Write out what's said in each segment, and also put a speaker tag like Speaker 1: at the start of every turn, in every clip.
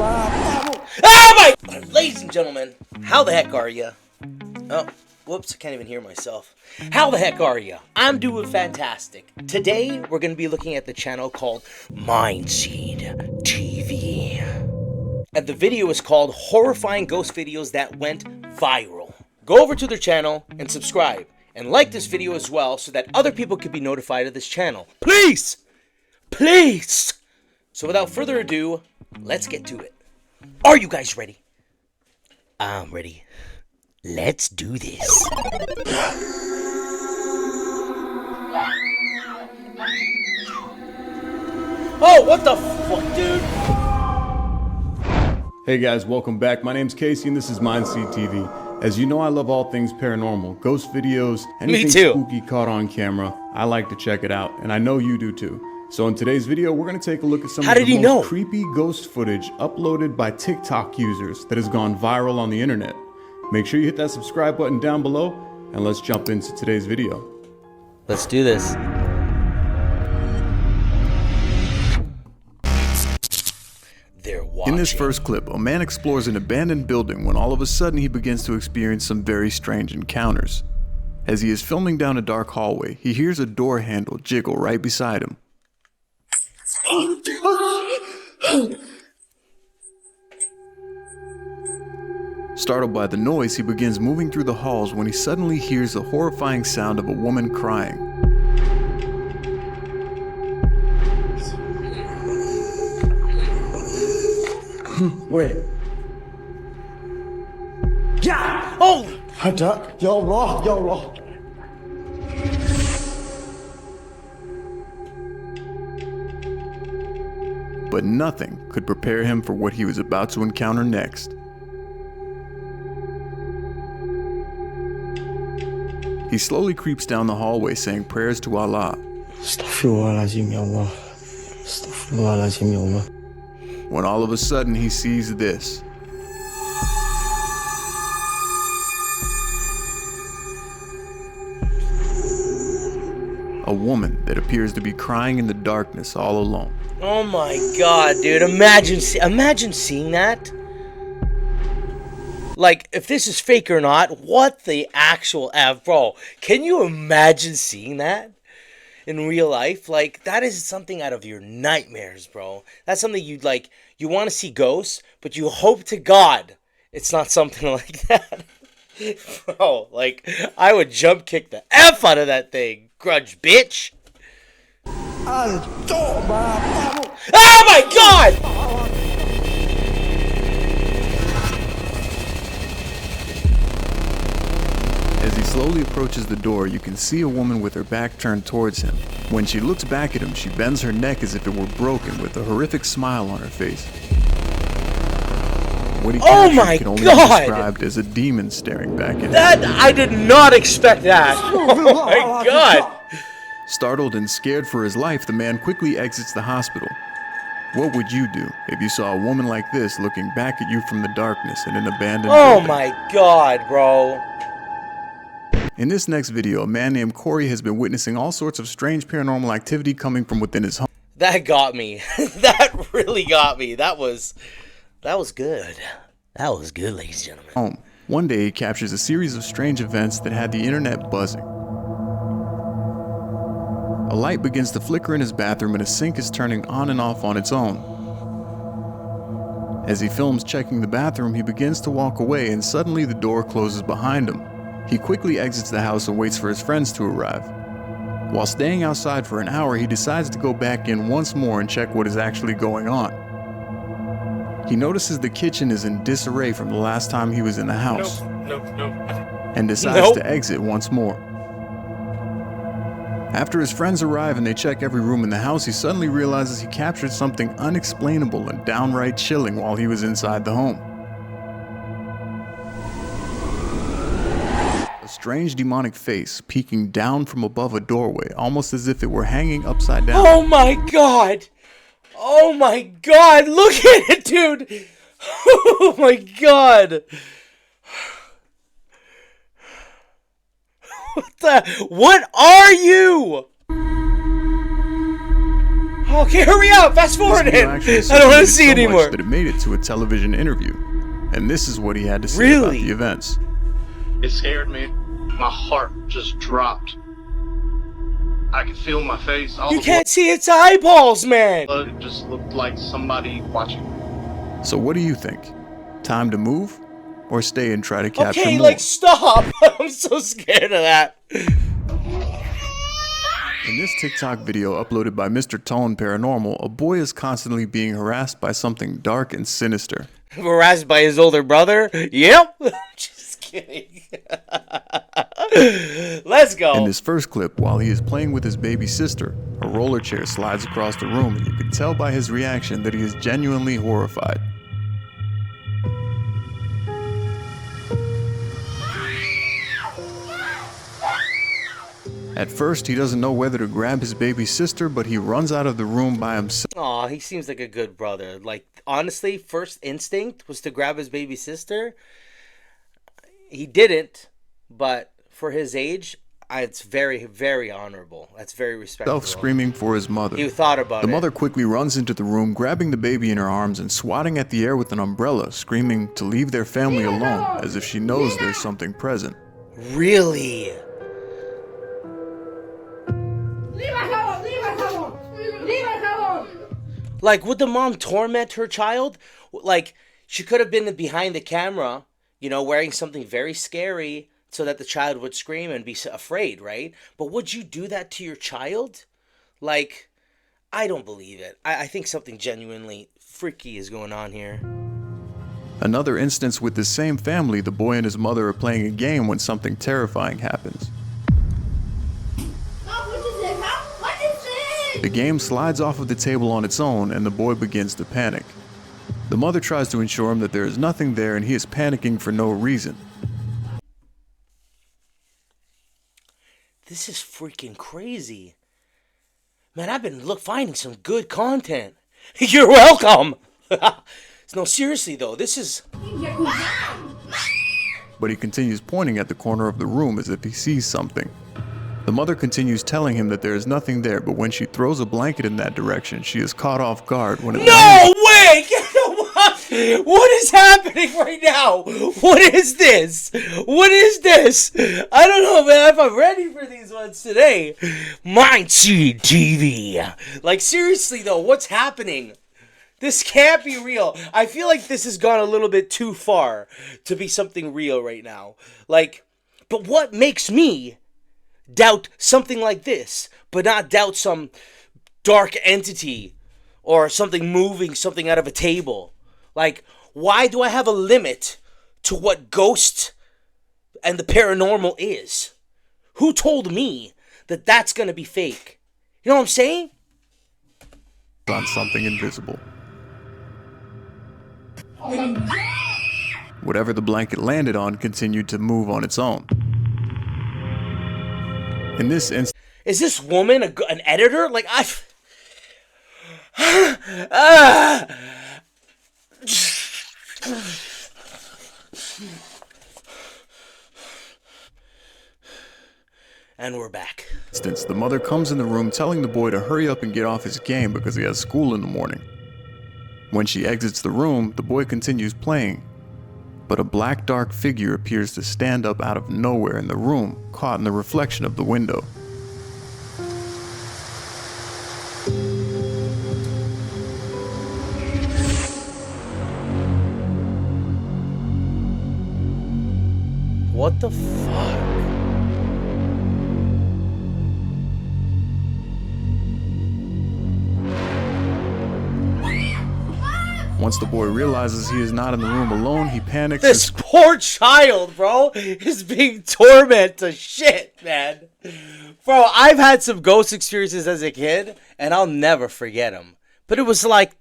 Speaker 1: Oh my! Ladies and gentlemen, how the heck are you? Oh, whoops, I can't even hear myself. How the heck are you? I'm doing fantastic. Today, we're going to be looking at the channel called MindseedTV. And the video is called Horrifying Ghost Videos That Went Viral. Go over to their channel and subscribe. And like this video as well so that other people can be notified of this channel. Please! Please! So without further ado, let's get to it. Are you guys ready? I'm ready. Let's do this. Oh, what the fuck, dude?
Speaker 2: Hey guys, welcome back. My name's Casey and this is MindseedTV. As you know, I love all things paranormal, ghost videos, anything spooky caught on camera. I like to check it out, and I know you do too. So in today's video, we're going to take a look at some of the most creepy ghost footage uploaded by TikTok users that has gone viral on the internet. Make sure you hit that subscribe button down below, and let's jump into today's video.
Speaker 1: Let's do this.
Speaker 2: In this first clip, a man explores an abandoned building when all of a sudden he begins to experience some very strange encounters. As he is filming down a dark hallway, he hears a door handle jiggle right beside him. Startled by the noise, he begins moving through the halls when he suddenly hears the horrifying sound of a woman crying.
Speaker 3: Wait.
Speaker 1: Yeah! Oh!
Speaker 3: هدأ يا الله يا الله.
Speaker 2: But nothing could prepare him for what he was about to encounter next. He slowly creeps down the hallway saying prayers to Allah.
Speaker 3: Astaghfirullahalazim ya Allah. Astaghfirullahalazim ya Allah.
Speaker 2: When all of a sudden he sees this. A woman that appears to be crying in the darkness all alone.
Speaker 1: Oh my god, dude. Imagine seeing that. Like, if this is fake or not, what the actual F, bro. Can you imagine seeing that in real life? Like, that is something out of your nightmares, bro. That's something you'd like, you want to see ghosts, but you hope to God it's not something like that. Bro, like, I would jump kick the F out of that thing, grudge bitch. Oh my god!
Speaker 2: As he slowly approaches the door, you can see a woman with her back turned towards him. When she looks back at him, she bends her neck as if it were broken with a horrific smile on her face. What he can only be described as a demon staring back at him.
Speaker 1: That, I did not expect that. Oh my god!
Speaker 2: Startled and scared for his life, the man quickly exits the hospital. What would you do if you saw a woman like this looking back at you from the darkness in an abandoned building?
Speaker 1: My god, bro.
Speaker 2: In this next video, a man named Corey has been witnessing all sorts of strange paranormal activity coming from within his home.
Speaker 1: That got me. That really got me. That was good. That was good, ladies and gentlemen.
Speaker 2: One day, he captures a series of strange events that had the internet buzzing. A light begins to flicker in his bathroom and a sink is turning on and off on its own. As he films checking the bathroom, he begins to walk away and suddenly the door closes behind him. He quickly exits the house and waits for his friends to arrive. While staying outside for an hour, he decides to go back in once more and check what is actually going on. He notices the kitchen is in disarray from the last time he was in the house. And decides to exit once more. After his friends arrive and they check every room in the house, he suddenly realizes he captured something unexplainable and downright chilling while he was inside the home. A strange demonic face peeking down from above a doorway, almost as if it were hanging upside down.
Speaker 1: Oh my god! Oh my god! Look at it, dude! Oh my god! What are you? Okay, hurry up! Fast forward it! I don't want to see it anymore.
Speaker 2: That it made it to a television interview, and this is what he had to say about the events.
Speaker 4: It scared me. My heart just dropped. I could feel my face.
Speaker 1: You can't see its eyeballs, man!
Speaker 4: It just looked like somebody watching.
Speaker 2: So what do you think? Time to move? Or stay and try to capture more?
Speaker 1: Okay, like, stop! I'm so scared of that.
Speaker 2: In this TikTok video uploaded by Mr. Tone Paranormal, a boy is constantly being harassed by something dark and sinister.
Speaker 1: Harassed by his older brother? Yep! Just kidding. Let's go.
Speaker 2: In this first clip, while he is playing with his baby sister, a roller chair slides across the room, and you can tell by his reaction that he is genuinely horrified. At first, he doesn't know whether to grab his baby sister, but he runs out of the room by himself.
Speaker 1: Aw, he seems like a good brother. Like, honestly, first instinct was to grab his baby sister. He didn't, but for his age, it's very, very honorable. That's very respectful.
Speaker 2: Screaming for his mother.
Speaker 1: He thought about it.
Speaker 2: The mother quickly runs into the room, grabbing the baby in her arms and swatting at the air with an umbrella, screaming to leave their family alone, as if she knows there's something present.
Speaker 1: Really? Like, would the mom torment her child? Like, she could have been behind the camera, you know, wearing something very scary so that the child would scream and be afraid, right? But would you do that to your child? Like, I don't believe it. I think something genuinely freaky is going on here.
Speaker 2: Another instance with the same family, the boy and his mother are playing a game when something terrifying happens. The game slides off of the table on its own, and the boy begins to panic. The mother tries to ensure him that there is nothing there, and he is panicking for no reason.
Speaker 1: This is freaking crazy. Man, I've been finding some good content. You're welcome. No, seriously though, this is...
Speaker 2: But he continues pointing at the corner of the room as if he sees something. The mother continues telling him that there is nothing there, but when she throws a blanket in that direction, she is caught off guard when it
Speaker 1: No way! What is happening right now? What is this? What is this? I don't know, man, if I'm ready for these ones today. MindseedTV. Like, seriously though, what's happening? This can't be real. I feel like this has gone a little bit too far to be something real right now. Like, but what makes me doubt something like this, but not doubt some dark entity or something moving something out of a table? Like, why do I have a limit to what ghost and the paranormal is? Who told me that that's gonna be fake? You know what I'm saying?
Speaker 2: On something invisible. Whatever the blanket landed on continued to move on its own. In this instance,
Speaker 1: is this woman an editor? Like, and we're back.
Speaker 2: The mother comes in the room telling the boy to hurry up and get off his game because he has school in the morning. When she exits the room, the boy continues playing, but a black dark figure appears to stand up out of nowhere in the room, caught in the reflection of the window.
Speaker 1: What the fuck?
Speaker 2: Once the boy realizes he is not in the room alone, he panics.
Speaker 1: This poor child, bro, is being tormented to shit, man. Bro, I've had some ghost experiences as a kid, and I'll never forget them. But it was like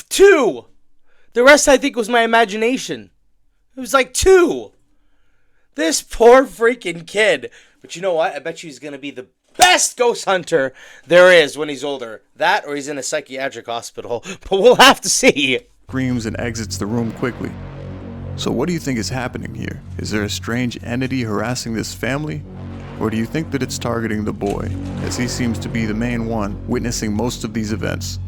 Speaker 1: 2. The rest, I think, was my imagination. It was like 2. This poor freaking kid. But you know what? I bet you he's going to be the best ghost hunter there is when he's older. That or he's in a psychiatric hospital. But we'll have to see.
Speaker 2: Screams and exits the room quickly. So what do you think is happening here? Is there a strange entity harassing this family? Or do you think that it's targeting the boy, as he seems to be the main one witnessing most of these events?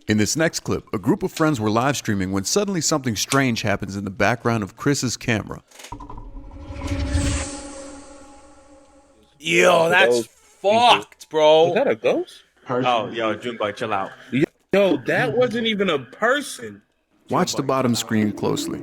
Speaker 2: In this next clip, a group of friends were live streaming when suddenly something strange happens in the background of Chris's camera.
Speaker 1: Yo, that's fucked, bro.
Speaker 5: Was that a ghost?
Speaker 6: Oh, yo, Junebug, chill out.
Speaker 5: Yo, that wasn't even a person.
Speaker 2: Watch the bottom screen closely.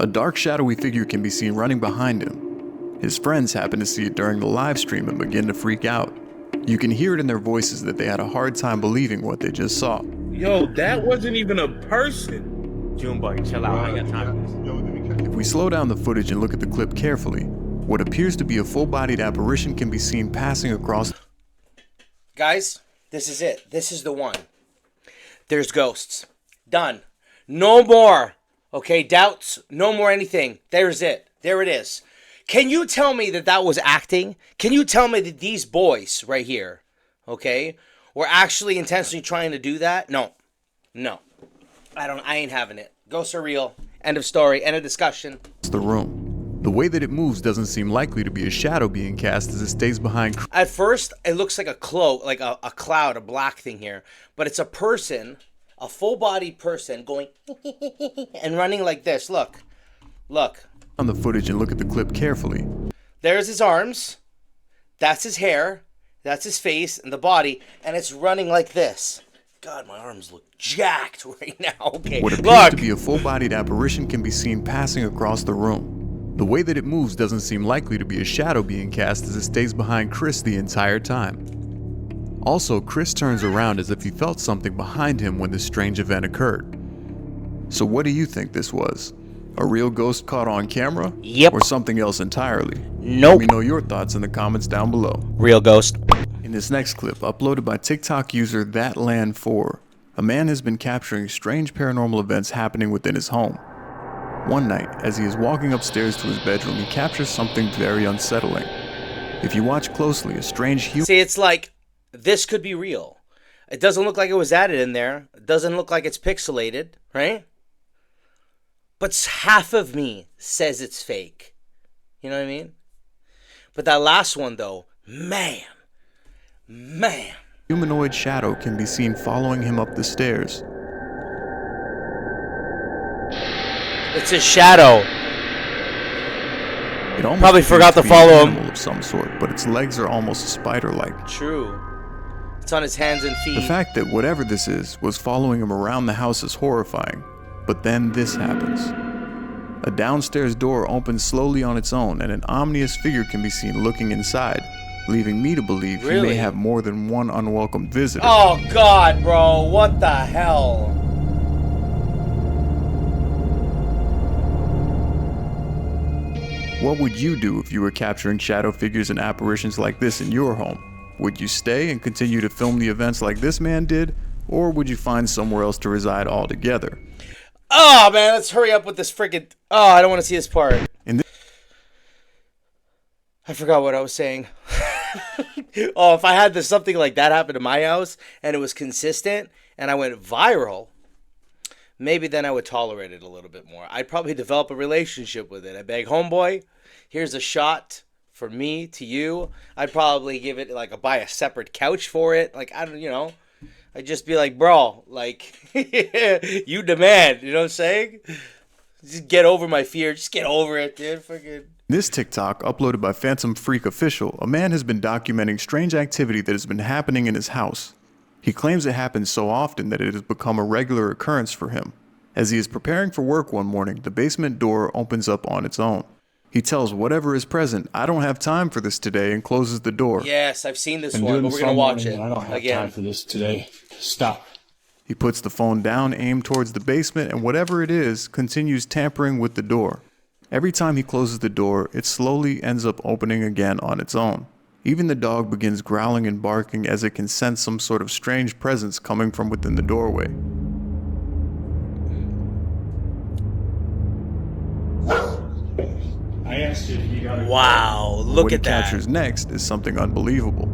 Speaker 2: A dark shadowy figure can be seen running behind him. His friends happen to see it during the live stream and begin to freak out. You can hear it in their voices that they had a hard time believing what they just saw.
Speaker 5: Yo, that wasn't even a person.
Speaker 6: Junebug, chill out. I ain't got time for this.
Speaker 2: If we slow down the footage and look at the clip carefully, what appears to be a full-bodied apparition can be seen passing across.
Speaker 1: Guys, this is it. This is the one. There's ghosts. Done. No more. Okay, doubts. No more anything. There's it. There it is. Can you tell me that that was acting? Can you tell me that these boys right here, okay, were actually intentionally trying to do that? No. No. I ain't having it. Ghosts are real. End of story. End of discussion.
Speaker 2: The room. The way that it moves doesn't seem likely to be a shadow being cast as it stays behind.
Speaker 1: At first, it looks like a cloak, like a cloud, a black thing here. But it's a person, a full-bodied person going and running like this. Look. Look.
Speaker 2: On the footage and look at the clip carefully.
Speaker 1: There's his arms. That's his hair. That's his face and the body. And it's running like this. God, my arms look jacked right now. Okay,
Speaker 2: what appears to be a full-bodied apparition can be seen passing across the room. The way that it moves doesn't seem likely to be a shadow being cast as it stays behind Chris the entire time. Also, Chris turns around as if he felt something behind him when this strange event occurred. So what do you think this was? A real ghost caught on camera?
Speaker 1: Yep.
Speaker 2: Or something else entirely?
Speaker 1: Nope.
Speaker 2: Let me know your thoughts in the comments down below.
Speaker 1: Real ghost.
Speaker 2: In this next clip, uploaded by TikTok user ThatLand4, a man has been capturing strange paranormal events happening within his home. One night, as he is walking upstairs to his bedroom, he captures something very unsettling. If you watch closely, a strange human...
Speaker 1: See, it's like, this could be real. It doesn't look like it was added in there. It doesn't look like it's pixelated, right? But half of me says it's fake. You know what I mean? But that last one, though, man.
Speaker 2: Humanoid shadow can be seen following him up the stairs.
Speaker 1: It's a shadow.
Speaker 2: It almost
Speaker 1: Probably forgot to follow him.
Speaker 2: Of some sort, but its legs are almost spider-like.
Speaker 1: True. It's on his hands and feet.
Speaker 2: The fact that whatever this is was following him around the house is horrifying. But then this happens. A downstairs door opens slowly on its own, and an ominous figure can be seen looking inside, leaving me to believe he may have more than one unwelcome visitor.
Speaker 1: Oh God, bro, what the hell?
Speaker 2: What would you do if you were capturing shadow figures and apparitions like this in your home? Would you stay and continue to film the events like this man did, or would you find somewhere else to reside altogether?
Speaker 1: Oh man, let's hurry up with this freaking... Oh, I don't want to see this part. I forgot what I was saying. Oh, if I had something like that happen to my house and it was consistent and I went viral, maybe then I would tolerate it a little bit more. I'd probably develop a relationship with it. I beg, homeboy, here's a shot for me to you. I'd probably give it, like, buy a separate couch for it. Like, I don't, you know, I'd just be like, bro, like, you demand, you know what I'm saying? Just get over my fear. Just get over it, dude. Freaking.
Speaker 2: This TikTok, uploaded by Phantom Freak Official, a man has been documenting strange activity that has been happening in his house. He claims it happens so often that it has become a regular occurrence for him. As he is preparing for work one morning, the basement door opens up on its own. He tells whatever is present, "I don't have time for this today," and closes the door.
Speaker 1: Yes, I've seen this one, but we're going to watch it
Speaker 3: I don't have
Speaker 1: again.
Speaker 3: time for this today. Stop.
Speaker 2: He puts the phone down, aimed towards the basement, and whatever it is, continues tampering with the door. Every time he closes the door, it slowly ends up opening again on its own. Even the dog begins growling and barking as it can sense some sort of strange presence coming from within the doorway.
Speaker 3: I asked you if you got
Speaker 1: Wow, look
Speaker 2: What
Speaker 1: at
Speaker 2: he
Speaker 1: that.
Speaker 2: captures next is something unbelievable.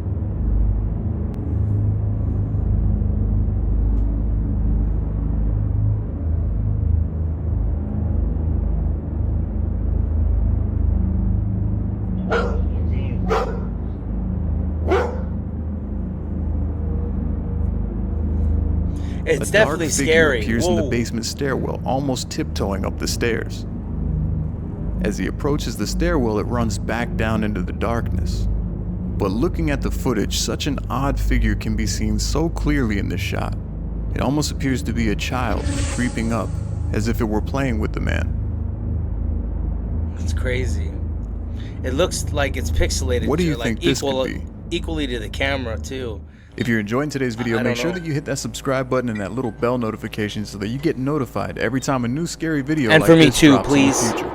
Speaker 1: It's
Speaker 2: A
Speaker 1: definitely
Speaker 2: dark figure
Speaker 1: scary.
Speaker 2: appears in the
Speaker 1: Whoa.
Speaker 2: basement stairwell, almost tiptoeing up the stairs. As he approaches the stairwell, it runs back down into the darkness. But looking at the footage, such an odd figure can be seen so clearly in this shot. It almost appears to be a child creeping up, as if it were playing with the man.
Speaker 1: It's crazy. It looks like it's pixelated.
Speaker 2: What do you
Speaker 1: to,
Speaker 2: think
Speaker 1: like,
Speaker 2: this could be?
Speaker 1: Equally to the camera too.
Speaker 2: If you're enjoying today's video,
Speaker 1: I
Speaker 2: make
Speaker 1: don't
Speaker 2: sure
Speaker 1: know.
Speaker 2: that you hit that subscribe button and that little bell notification so that you get notified every time a new scary video
Speaker 1: And
Speaker 2: like
Speaker 1: for me
Speaker 2: this
Speaker 1: too,
Speaker 2: drops in the
Speaker 1: please.
Speaker 2: future.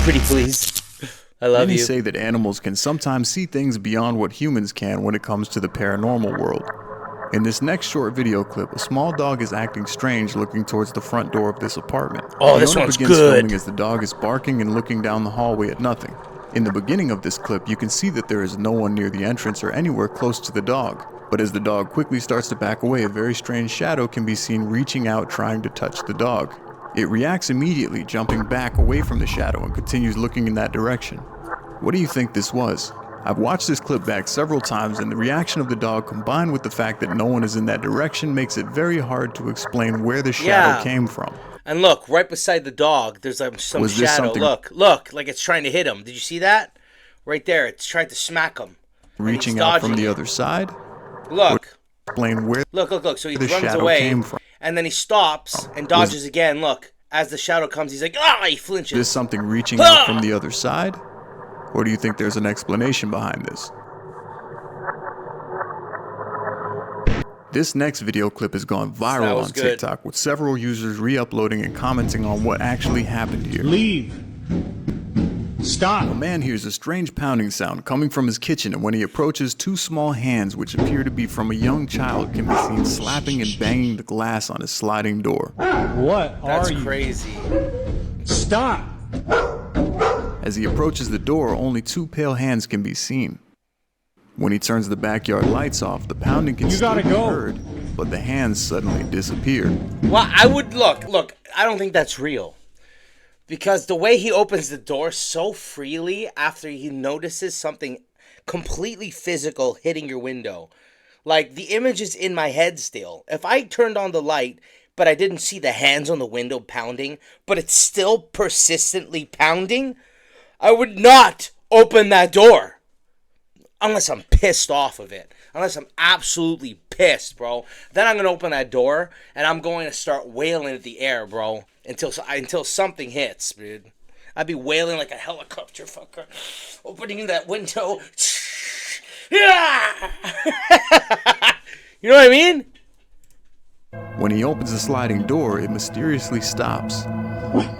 Speaker 1: Pretty please. I love
Speaker 2: Many
Speaker 1: you.
Speaker 2: say that animals can sometimes see things beyond what humans can when it comes to the paranormal world. In this next short video clip, a small dog is acting strange looking towards the front door of this apartment.
Speaker 1: Oh,
Speaker 2: The
Speaker 1: this
Speaker 2: owner
Speaker 1: one's
Speaker 2: begins
Speaker 1: good.
Speaker 2: filming as the dog is barking and looking down the hallway at nothing. In the beginning of this clip, you can see that there is no one near the entrance or anywhere close to the dog. But as the dog quickly starts to back away, a very strange shadow can be seen reaching out trying to touch the dog. It reacts immediately, jumping back away from the shadow and continues looking in that direction. What do you think this was? I've watched this clip back several times, and the reaction of the dog combined with the fact that no one is in that direction makes it very hard to explain where the shadow
Speaker 1: Yeah.
Speaker 2: came from.
Speaker 1: And look, right beside the dog, there's some
Speaker 2: Was this
Speaker 1: shadow.
Speaker 2: something-
Speaker 1: Look, like it's trying to hit him. Did you see that? Right there, it's trying to smack him.
Speaker 2: Reaching out from
Speaker 1: dodging
Speaker 2: the
Speaker 1: it.
Speaker 2: other side?
Speaker 1: Look,
Speaker 2: Explain where
Speaker 1: look. So he
Speaker 2: the
Speaker 1: runs
Speaker 2: shadow
Speaker 1: away,
Speaker 2: came from.
Speaker 1: and then he stops and dodges again. Look, as the shadow comes, he's like, he flinches.
Speaker 2: Is this something reaching out from the other side? Or do you think there's an explanation behind this? This next video clip has gone
Speaker 1: That
Speaker 2: viral
Speaker 1: was
Speaker 2: on
Speaker 1: good.
Speaker 2: TikTok, with several users re-uploading and commenting on what actually happened here.
Speaker 3: Leave.
Speaker 2: A
Speaker 3: Stop.
Speaker 2: man hears a strange pounding sound coming from his kitchen, and when he approaches, two small hands, which appear to be from a young child, can be seen slapping and banging the glass on his sliding door.
Speaker 3: What
Speaker 1: That's
Speaker 3: are you?
Speaker 1: crazy.
Speaker 3: Stop.
Speaker 2: As he approaches the door, only two pale hands can be seen. When he turns the backyard lights off, the pounding can still
Speaker 3: gotta
Speaker 2: be
Speaker 3: go.
Speaker 2: heard, but the hands suddenly disappear.
Speaker 1: Well, I would look. I don't think that's real, because the way he opens the door so freely after he notices something completely physical hitting your window, like the image is in my head still. If I turned on the light, but I didn't see the hands on the window pounding, but it's still persistently pounding, I would not open that door. Unless I'm pissed off of it. Unless I'm absolutely pissed, bro. Then I'm going to open that door, and I'm going to start wailing at the air, bro. Until something hits, dude. I'd be wailing like a helicopter fucker. Opening that window. Yeah! You know what I mean?
Speaker 2: When he opens the sliding door, it mysteriously stops.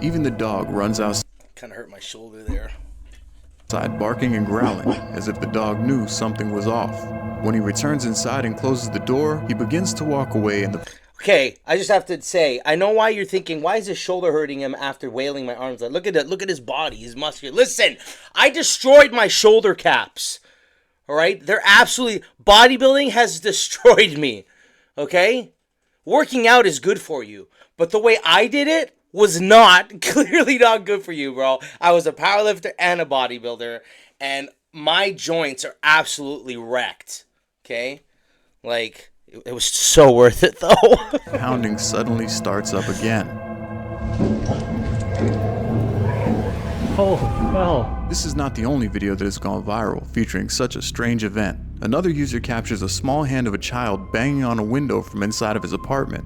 Speaker 2: Even the dog runs outside
Speaker 1: Kind of hurt my shoulder there.
Speaker 2: barking and growling, as if the dog knew something was off. When he returns inside and closes the door, he begins to walk away, and the
Speaker 1: Okay, I just have to say, I know why you're thinking, why is his shoulder hurting him after wailing my arms out? Look at it, look at his body, his muscular. Listen, I destroyed my shoulder caps. All right? They're absolutely, bodybuilding has destroyed me. Okay? Working out is good for you, but the way I did it was not, clearly not good for you, bro. I was a powerlifter and a bodybuilder, and my joints are absolutely wrecked. Okay? Like, it was so worth it, though.
Speaker 2: pounding suddenly starts up again.
Speaker 3: Oh, hell.
Speaker 2: This is not the only video that has gone viral featuring such a strange event. Another user captures a small hand of a child banging on a window from inside of his apartment.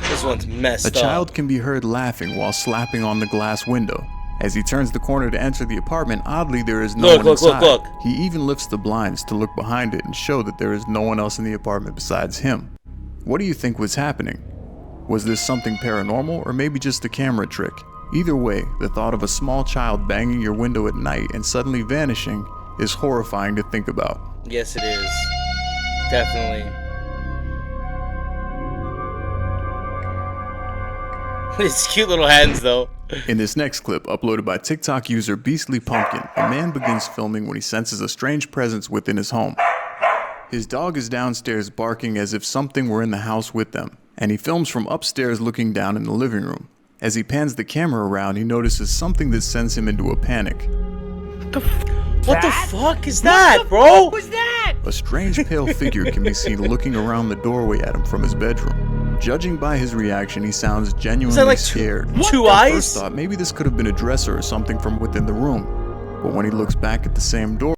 Speaker 1: This one's messed
Speaker 2: A
Speaker 1: up.
Speaker 2: child can be heard laughing while slapping on the glass window. As he turns the corner to enter the apartment, oddly there is no one inside.
Speaker 1: Look.
Speaker 2: He even lifts the blinds to look behind it and show that there is no one else in the apartment besides him. What do you think was happening? Was this something paranormal or maybe just a camera trick? Either way, the thought of a small child banging your window at night and suddenly vanishing is horrifying to think about.
Speaker 1: Yes, it is. Definitely. His cute little hands, though.
Speaker 2: In this next clip, uploaded by TikTok user Beastly Pumpkin, a man begins filming when he senses a strange presence within his home. His dog is downstairs barking as if something were in the house with them, and he films from upstairs looking down in the living room. As he pans the camera around, he notices something that sends him into a panic.
Speaker 1: What the fuck is that, bro?
Speaker 7: What was that?
Speaker 2: a strange pale figure can be seen looking around the doorway at him from his bedroom. Judging by his reaction, he sounds genuinely
Speaker 1: like
Speaker 2: scared.
Speaker 1: two
Speaker 2: At
Speaker 1: eyes?
Speaker 2: first thought, maybe this could have been a dresser or something from within the room. But when he looks back at the same doorway,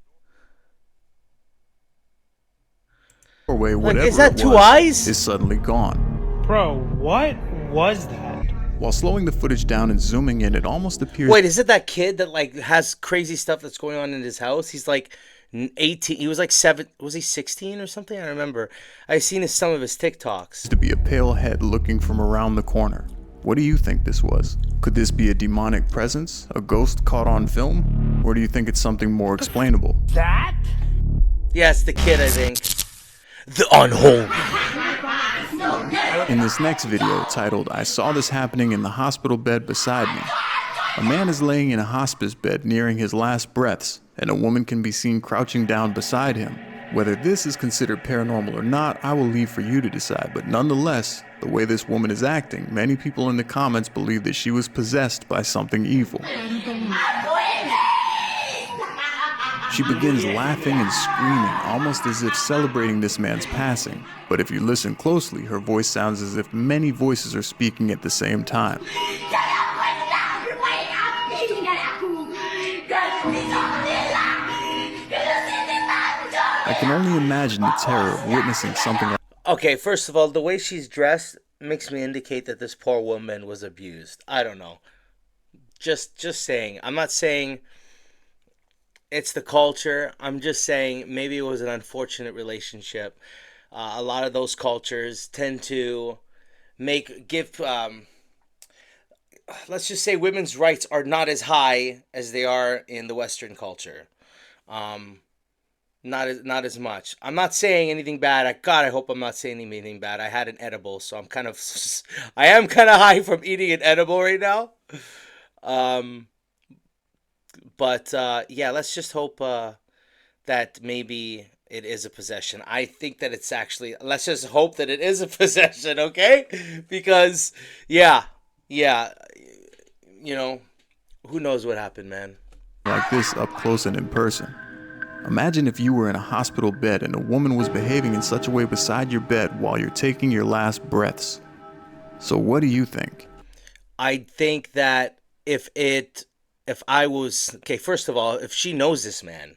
Speaker 2: whatever
Speaker 1: is that
Speaker 2: it
Speaker 1: two
Speaker 2: was,
Speaker 1: eyes?
Speaker 2: is suddenly gone.
Speaker 3: Bro, what was that?
Speaker 2: While slowing the footage down and zooming in, it almost appears...
Speaker 1: Wait, is it that kid that like has crazy stuff that's going on in his house? He's like 18. He was like 7. Was he 16 or something? I remember. I seen some of his TikToks.
Speaker 2: to be a pale head looking from around the corner. What do you think this was? Could this be a demonic presence? A ghost caught on film? Or do you think it's something more explainable?
Speaker 3: That?
Speaker 1: Yeah, it's the kid, I think. The unholy.
Speaker 2: In this next video, titled, "I Saw This Happening in the Hospital Bed Beside Me," a man is laying in a hospice bed nearing his last breaths, and a woman can be seen crouching down beside him. Whether this is considered paranormal or not, I will leave for you to decide, but nonetheless, the way this woman is acting, many people in the comments believe that she was possessed by something evil. She begins laughing and screaming, almost as if celebrating this man's passing. But if you listen closely, her voice sounds as if many voices are speaking at the same time. I can only imagine the terror of witnessing something like...
Speaker 1: Okay, first of all, the way she's dressed makes me indicate that this poor woman was abused. I don't know. Just saying. I'm not saying it's the culture. I'm just saying maybe it was an unfortunate relationship. A lot of those cultures tend to let's just say women's rights are not as high as they are in the Western culture. Not as much. I'm not saying anything bad. I hope I'm not saying anything bad. I had an edible, so I am kind of high from eating an edible right now. But yeah, let's just hope that maybe it is a possession. I think that it's actually, let's just hope that it is a possession, okay? Because, yeah, you know, who knows what happened, man.
Speaker 2: Like this up close and in person. Imagine if you were in a hospital bed and a woman was behaving in such a way beside your bed while you're taking your last breaths. So what do you think?
Speaker 1: I think that if I was, okay, first of all, if she knows this man,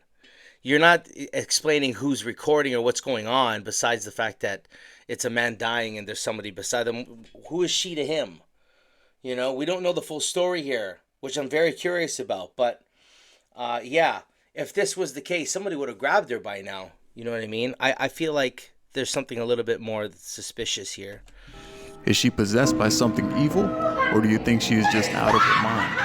Speaker 1: you're not explaining who's recording or what's going on besides the fact that it's a man dying and there's somebody beside them. Who is she to him? You know, we don't know the full story here, which I'm very curious about. But, yeah, if this was the case, somebody would have grabbed her by now. You know what I mean? I feel like there's something a little bit more suspicious here.
Speaker 2: Is she possessed by something evil? Or do you think she is just out of her mind?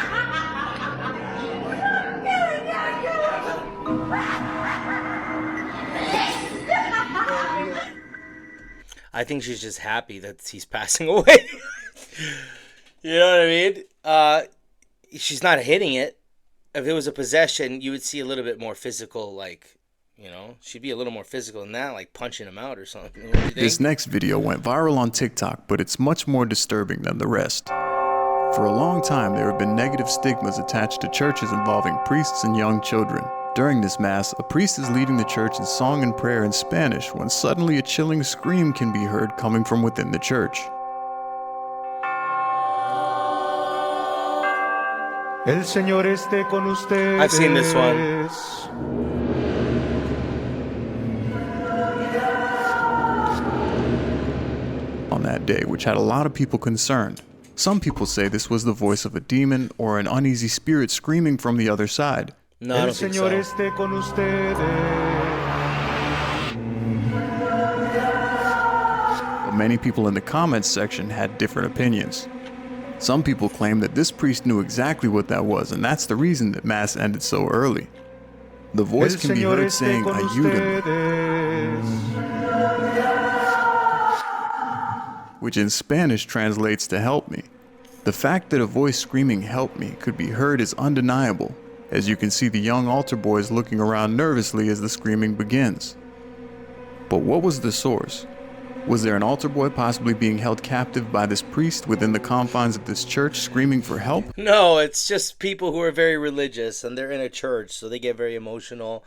Speaker 1: I think she's just happy that he's passing away. You know what I mean? She's not hitting it. If it was a possession, you would see a little bit more physical, like, you know, she'd be a little more physical than that, like punching him out or something. What do you think?
Speaker 2: This next video went viral on TikTok, but it's much more disturbing than the rest. For a long time, there have been negative stigmas attached to churches involving priests and young children. During this mass, a priest is leading the church in song and prayer in Spanish when suddenly a chilling scream can be heard coming from within the church.
Speaker 7: El Señor esté con ustedes.
Speaker 1: I've seen this one.
Speaker 2: On that day, which had a lot of people concerned. Some people say this was the voice of a demon or an uneasy spirit screaming from the other side.
Speaker 1: No, I don't think so.
Speaker 7: El Señor esté con ustedes.
Speaker 2: But many people in the comments section had different opinions. Some people claim that this priest knew exactly what that was, and that's the reason that Mass ended so early. The voice can be heard saying, "Ayúdame," which in Spanish translates to "help me." The fact that a voice screaming "help me" could be heard is undeniable, as you can see the young altar boys looking around nervously as the screaming begins. But what was the source? Was there an altar boy possibly being held captive by this priest within the confines of this church screaming for help?
Speaker 1: No, it's just people who are very religious and they're in a church, so they get very emotional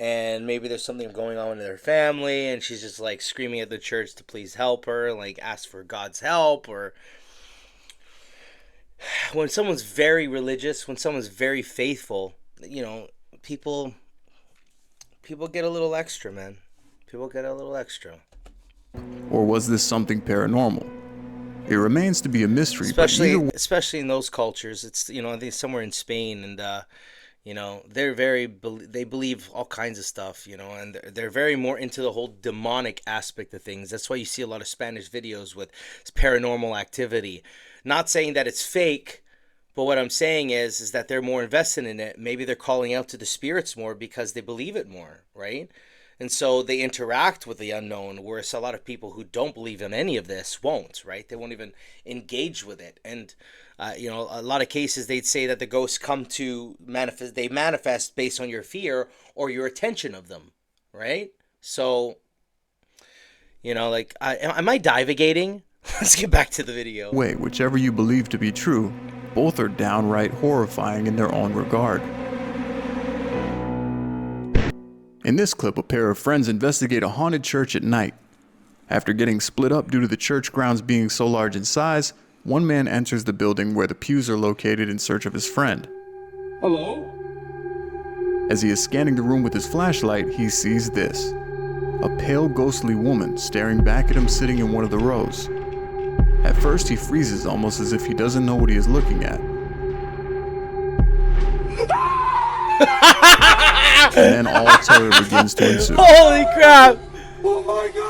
Speaker 1: and maybe there's something going on in their family, and she's just like screaming at the church to please help her, like ask for God's help. Or when someone's very religious, when someone's very faithful, you know, people get a little extra, man. People get a little extra.
Speaker 2: Or was this something paranormal? It remains to be a mystery.
Speaker 1: Especially in those cultures. It's, you know, I think somewhere in Spain, and you know, they believe all kinds of stuff, you know, and they're very more into the whole demonic aspect of things. That's why you see a lot of Spanish videos with paranormal activity. Not saying that it's fake, but what I'm saying is that they're more invested in it. Maybe they're calling out to the spirits more because they believe it more, right? And so they interact with the unknown, whereas a lot of people who don't believe in any of this won't, right? They won't even engage with it. And, you know, a lot of cases they'd say that the ghosts come to manifest, they manifest based on your fear or your attention of them, right? So, you know, like, am I divagating? Let's get back to the video.
Speaker 2: Wait, whichever you believe to be true, both are downright horrifying in their own regard. In this clip, a pair of friends investigate a haunted church at night. After getting split up due to the church grounds being so large in size, one man enters the building where the pews are located in search of his friend.
Speaker 5: Hello?
Speaker 2: As he is scanning the room with his flashlight, he sees this. A pale, ghostly woman staring back at him sitting in one of the rows. At first, he freezes almost as if he doesn't know what he is looking at. And then all terror begins to ensue.
Speaker 1: Holy crap!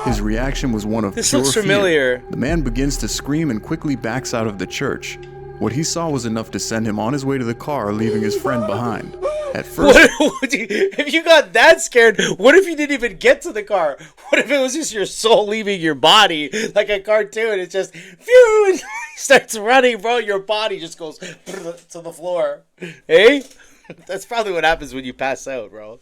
Speaker 2: His reaction was one of
Speaker 1: This
Speaker 2: pure
Speaker 1: looks familiar.
Speaker 2: fear. The man begins to scream and quickly backs out of the church. What he saw was enough to send him on his way to the car, leaving his friend behind. At first,
Speaker 1: If you got that scared, what if you didn't even get to the car? What if it was just your soul leaving your body, like a cartoon? It's just, phew, and starts running, bro. Your body just goes to the floor. Hey? That's probably what happens when you pass out, bro.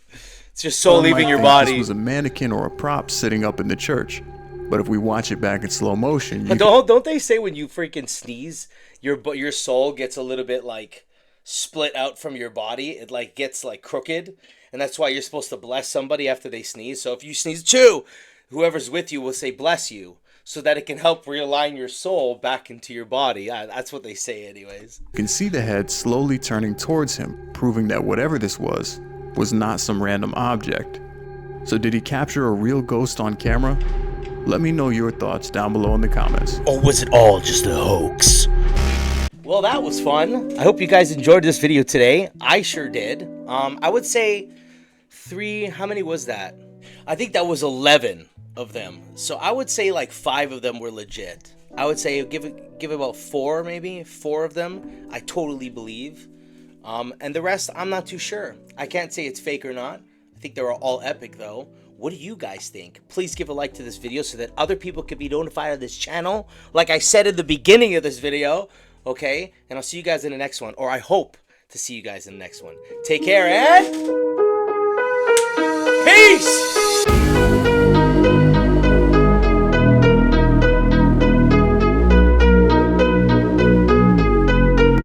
Speaker 1: It's your soul leaving your body.
Speaker 2: This was a mannequin or a prop sitting up in the church. But if we watch it back in slow motion,
Speaker 1: don't they say when you freaking sneeze, your soul gets a little bit like split out from your body? It like gets like crooked, and that's why you're supposed to bless somebody after they sneeze. So if you sneeze, chew, whoever's with you will say bless you, so that it can help realign your soul back into your body. That's what they say anyways.
Speaker 2: you can see the head slowly turning towards him, proving that whatever this was not some random object. So did he capture a real ghost on camera? Let me know your thoughts down below in the comments.
Speaker 1: Or was it all just a hoax? Well, that was fun. I hope you guys enjoyed this video today. I sure did. I would say how many was that? I think that was 11 of them. So I would say like 5 of them were legit. I would say give about 4, maybe 4 of them I totally believe. And the rest I'm not too sure. I can't say it's fake or not. I think they're all epic though. What do you guys think? Please give a like to this video so that other people can be notified of this channel. Like I said in the beginning of this video, okay? And I'll see you guys in the next one, or I hope to see you guys in the next one. Take care and peace!